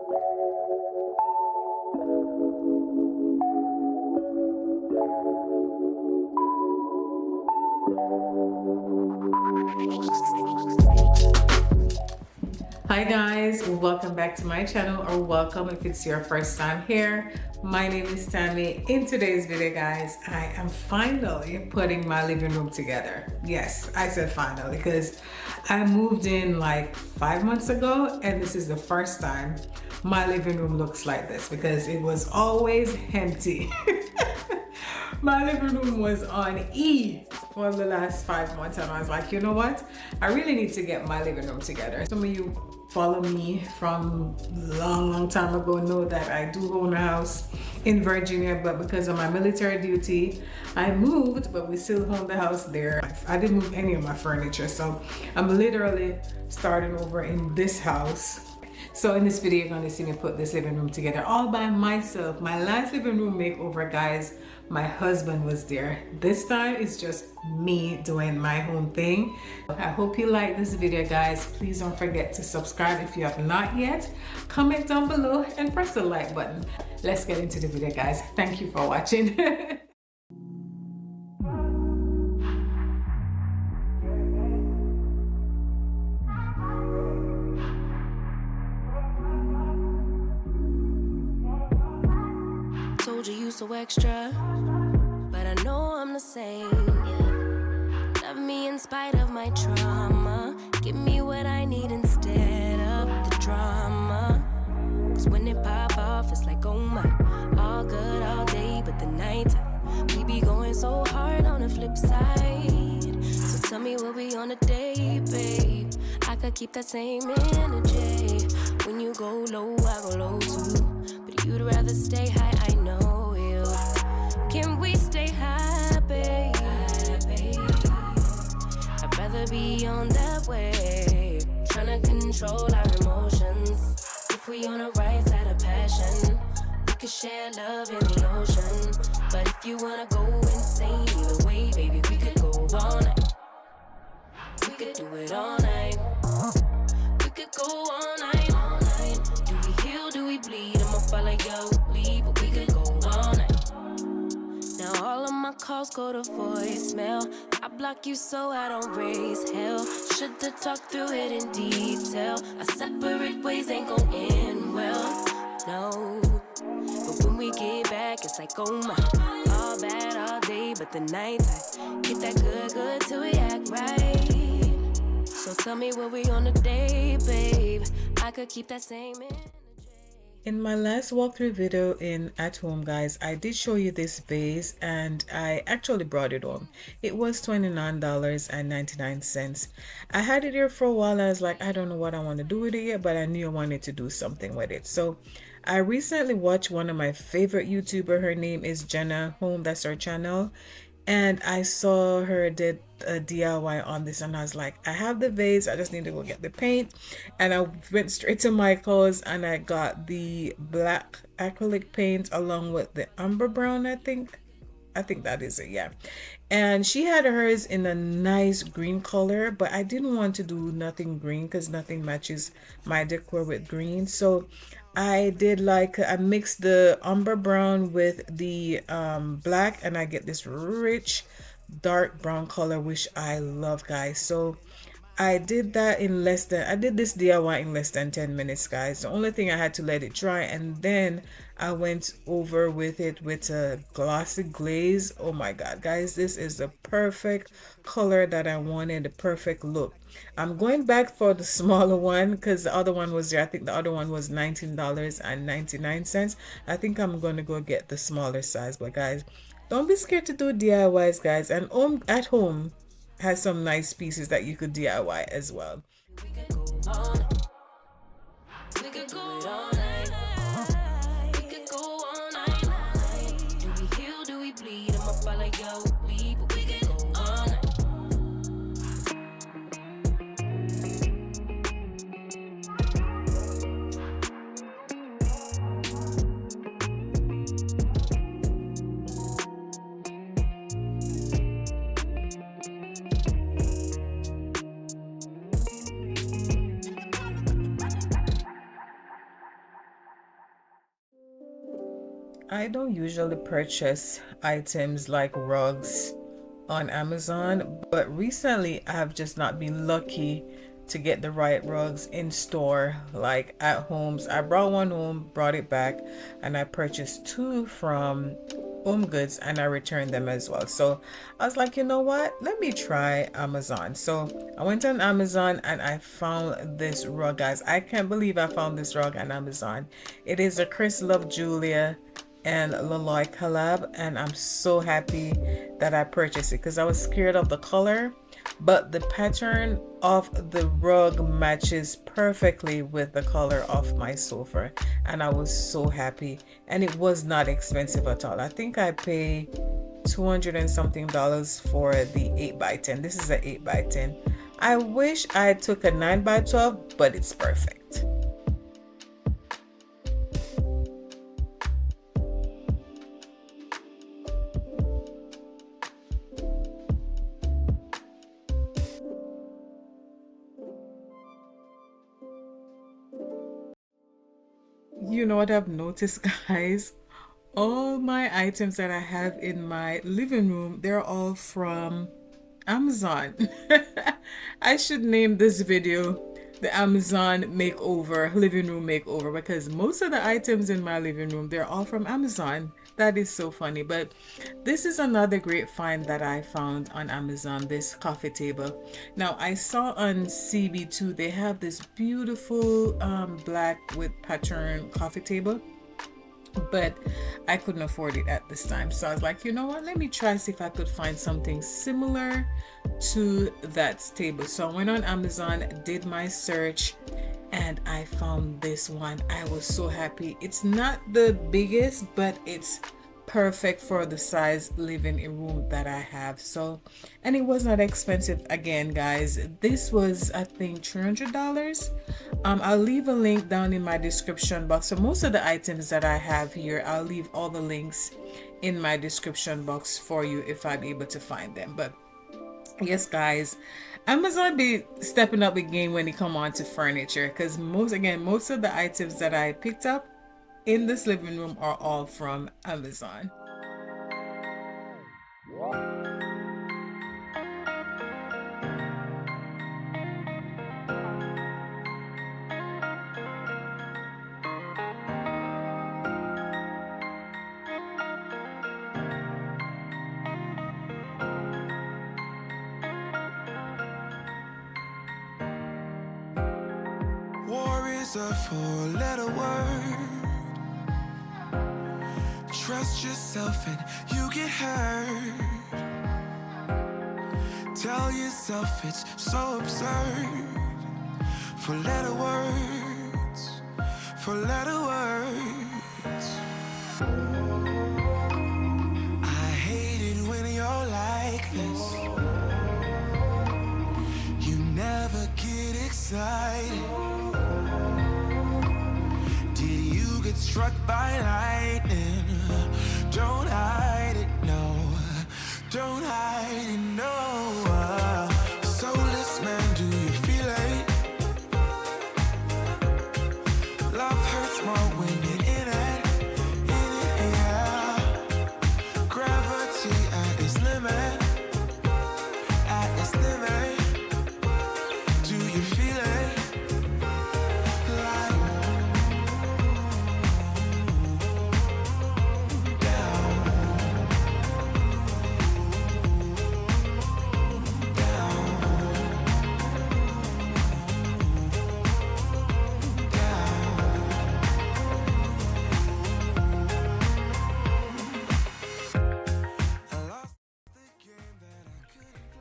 Hi guys, welcome back to my channel, or welcome if it's your first time here. My name is Tammy. In today's video guys, I am finally putting my living room together. Yes, I said finally because I moved in like 5 months ago and this is the first time my living room looks like this because it was always empty. My living room was on E for the last 5 months and I was like, you know what? I really need to get my living room together. Some of you follow me from long time ago know that I do own a house in Virginia, but because of my military duty, I moved, but we still own the house there. I didn't move any of my furniture, so I'm literally starting over in this house. So in this video, you're going to see me put this living room together all by myself. My last living room makeover, guys, my husband was there. This time it's just me doing my own thing. I hope you like this video, guys. Please don't forget to subscribe if you have not yet. Comment down below and press the like button. Let's get into the video, guys. Thank you for watching. Told you you so extra, but I know I'm the same. Yeah. Love me in spite of my trauma. Give me what I need instead of the drama. Cause when it pop off, it's like, oh my. All good all day, but the night we be going so hard on the flip side. So tell me what we on a day, babe. I could keep that same energy. When you go low, I go low too. But you'd rather stay high, I know you. Can we stay high, babe? I'd rather be on that way. Tryna control our emotions. If we on the right side of passion, we could share love in the ocean. But if you wanna go insane either way, baby, we could go all night. We could do it all night. We could go all night, all night. Do we heal, do we bleed? I'ma follow your lead, but we could go all night. Now all of my calls go to voicemail. I block you so I don't raise hell. Should've talked through it in detail. Our separate ways ain't gon' end well, no. But when we get back, it's like, oh my. All bad all day, but the night I get that good till we act right. So tell me what we on a day, babe. I could keep that same energy. In my last walkthrough video in AtHome, guys, I did show you this vase and I actually brought it home. It was $29.99. I had it here for a while and I was like, I don't know what I want to do with it yet, but I knew I wanted to do something with it. So I recently watched one of my favorite YouTuber. Her name is Jenna Home, that's her channel. And I saw her did a DIY on this and I was like, I have the vase, I just need to go get the paint. And I went straight to Michael's and I got the black acrylic paint along with the umber brown, I think that is it, yeah. And she had hers in a nice green color, but I didn't want to do nothing green because nothing matches my decor with green. So I did like, I mixed the umber brown with the black and I get this rich dark brown color, which I love, guys. So I did that in I did this DIY in less than 10 minutes, guys. The only thing I had to let it dry and then I went over with it with a glossy glaze. Oh my god, guys, this is the perfect color that I wanted, the perfect look. I'm going back for the smaller one because the other one was there. I think the other one was $19.99. I think I'm going to go get the smaller size. But guys, don't be scared to do DIYs, guys. And AtHome has some nice pieces that you could DIY as well. We could go all night. We could go all night. We could go all night. Do we heal, do we bleed? I'ma follow your lead, but we could go all night. I don't usually purchase items like rugs on Amazon, but recently I've just not been lucky to get the right rugs in store, like at homes. I brought one home, brought it back, and I purchased two from HomeGoods and I returned them as well. So I was like, you know what? Let me try Amazon. So I went on Amazon and I found this rug, guys. I can't believe I found this rug on Amazon. It is a Chris Love Julia and Laloy collab, and I'm so happy that I purchased it because I was scared of the color, but the pattern of the rug matches perfectly with the color of my sofa, and I was so happy. And it was not expensive at all. I think I paid 200 and something dollars for the 8 by 10. This is a 8 by 10. I wish I took a 9 by 12, but it's perfect. You know what I've noticed, guys? All my items that I have in my living room, they're all from Amazon. I should name this video the Amazon makeover, living room makeover, because most of the items in my living room, they're all from Amazon. That is so funny. But this is another great find that I found on Amazon, this coffee table. Now, I saw on CB2 they have this beautiful black with pattern coffee table, but I couldn't afford it at this time. So I was like, you know what? Let me try see if I could find something similar to that table. So I went on Amazon, did my search, and I found this one. I was so happy. It's not the biggest, but it's perfect for the size living room that I have. So, and it was not expensive again, guys. This was, I think, $300. I'll leave a link down in my description box. So most of the items that I have here, I'll leave all the links in my description box for you if I'm able to find them. But yes, guys, Amazon be stepping up the game when it come on to furniture, because most of the items that I picked up in this living room are all from Amazon. War is a four-letter word. Trust yourself and you get hurt. Tell yourself it's so absurd. Four-letter words, four-letter words. I hate it when you're like this. You never get excited. Did you get struck by lightning? Don't hide it, no. Don't hide it, no. Soulless man, do you feel it? Love hurts more when you're in it, yeah. Gravity at its limit, at its limit. Do you feel it? Like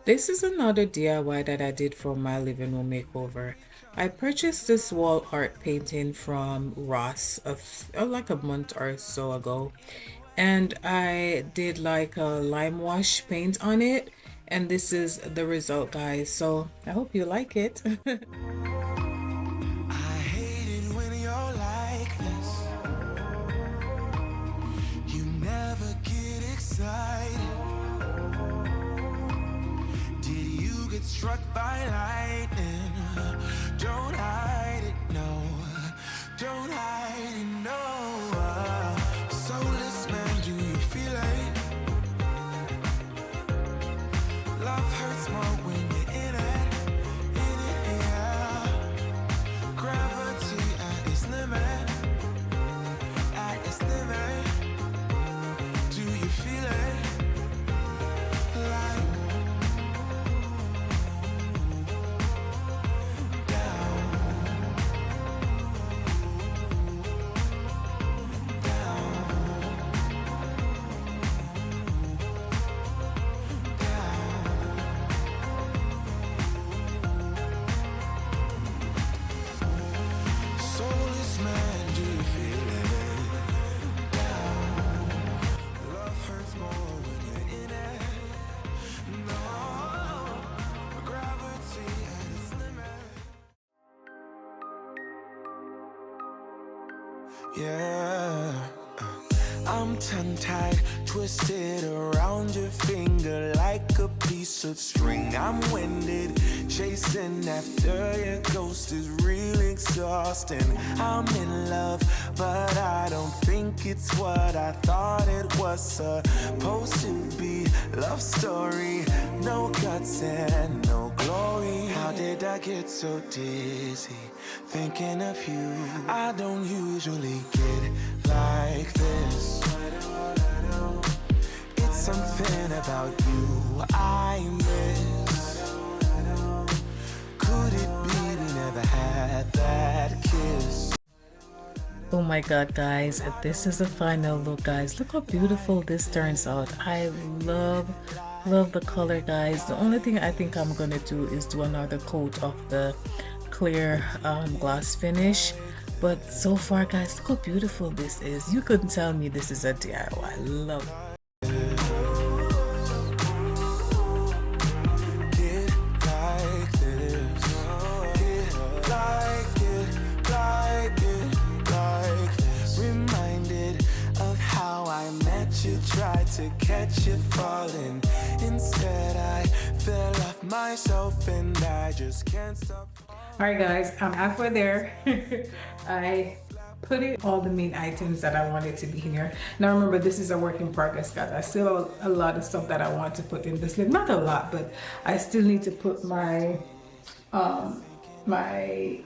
This is another DIY that I did for my living room makeover. I purchased this wall art painting from Ross like a month or so ago, and I did like a lime wash paint on it, and this is the result, guys. So I hope you like it. I hate it when you're like this. You never get excited. Did you get struck by lightning? Don't hide it, no. Don't hide it, no. Soulless Yeah. I'm tongue-tied, twisted around your finger like a piece of string. I'm winded, chasing after your ghost is real exhausting. I'm in love, but I don't think it's what I thought it was supposed to be. Love story, no guts and no glory. How did I get so dizzy thinking of you? I don't usually get like this. It's something about you I miss. Could it be we never had that kiss? Oh my god, guys, this is the final look, guys. Look how beautiful this turns out. I love the color, guys. The only thing I think I'm gonna do is do another coat of the clear glass finish. But so far, guys, look how beautiful this is. You couldn't tell me this is a DIY. I love it. Tried to catch you falling. Instead, I fell off myself and I just can't stop. Alright guys, I'm halfway there. I put in all the main items that I wanted to be here. Now remember, this is a work in progress, guys. I still have a lot of stuff that I want to put in this lid. Not a lot, but I still need to put my my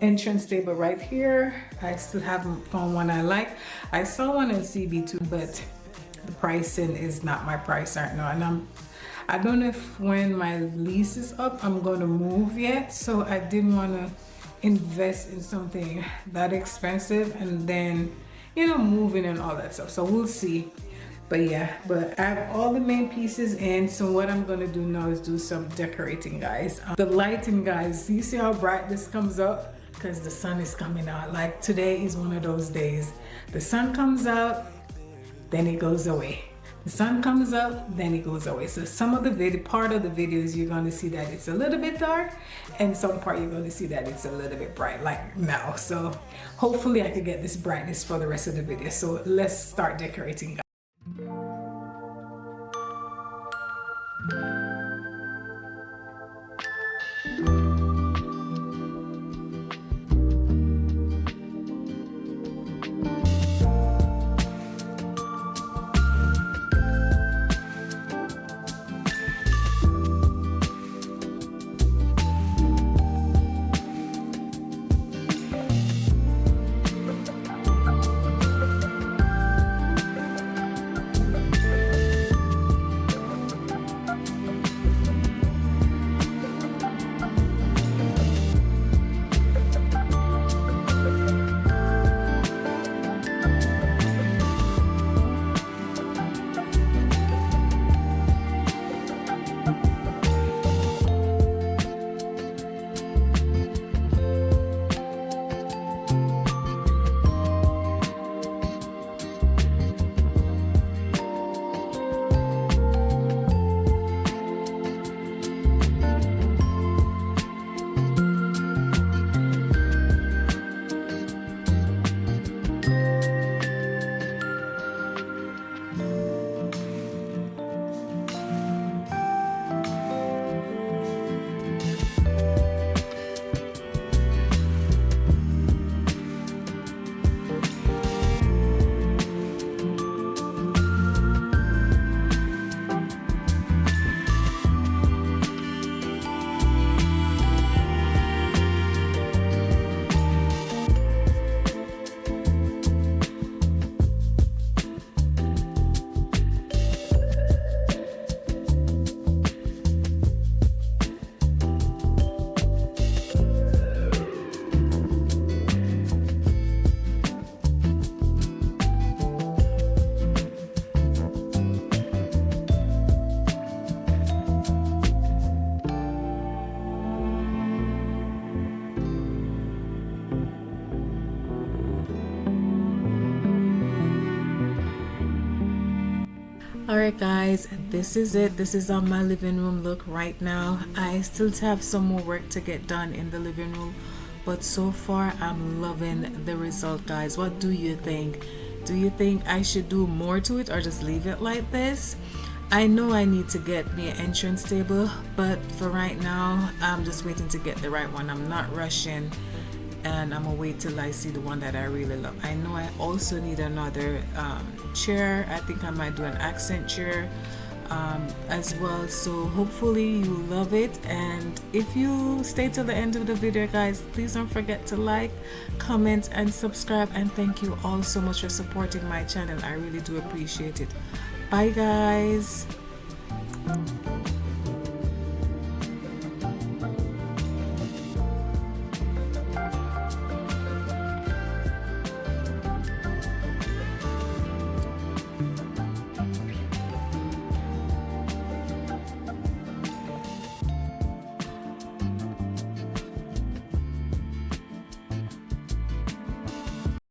entrance table right here. I still haven't found one I like. I saw one in CB2, but the pricing is not my price right now, and I don't know if when my lease is up I'm going to move yet, so I didn't want to invest in something that expensive and then, you know, moving and all that stuff. So we'll see. But yeah, but I have all the main pieces in, so what I'm gonna do now is do some decorating, guys. The lighting, guys, you see how bright this comes up because the sun is coming out. Like today is one of those days, the sun comes out, then it goes away. The sun comes up, then it goes away. So some of the video, part of the videos, you're gonna see that it's a little bit dark, and some part you're gonna see that it's a little bit bright, like now. So hopefully I can get this brightness for the rest of the video. So let's start decorating. Alright guys, this is it. This is on my living room look right now. I still have some more work to get done in the living room, but so far I'm loving the result, guys. What do you think? Do you think I should do more to it or just leave it like this? I know I need to get me an entrance table, but for right now I'm just waiting to get the right one. I'm not rushing, and I'm gonna wait till I see the one that I really love. I know I also need another chair. I think I might do an accent chair as well. So hopefully you love it, and if you stay till the end of the video, guys, please don't forget to like, comment, and subscribe. And thank you all so much for supporting my channel. I really do appreciate it. Bye, guys.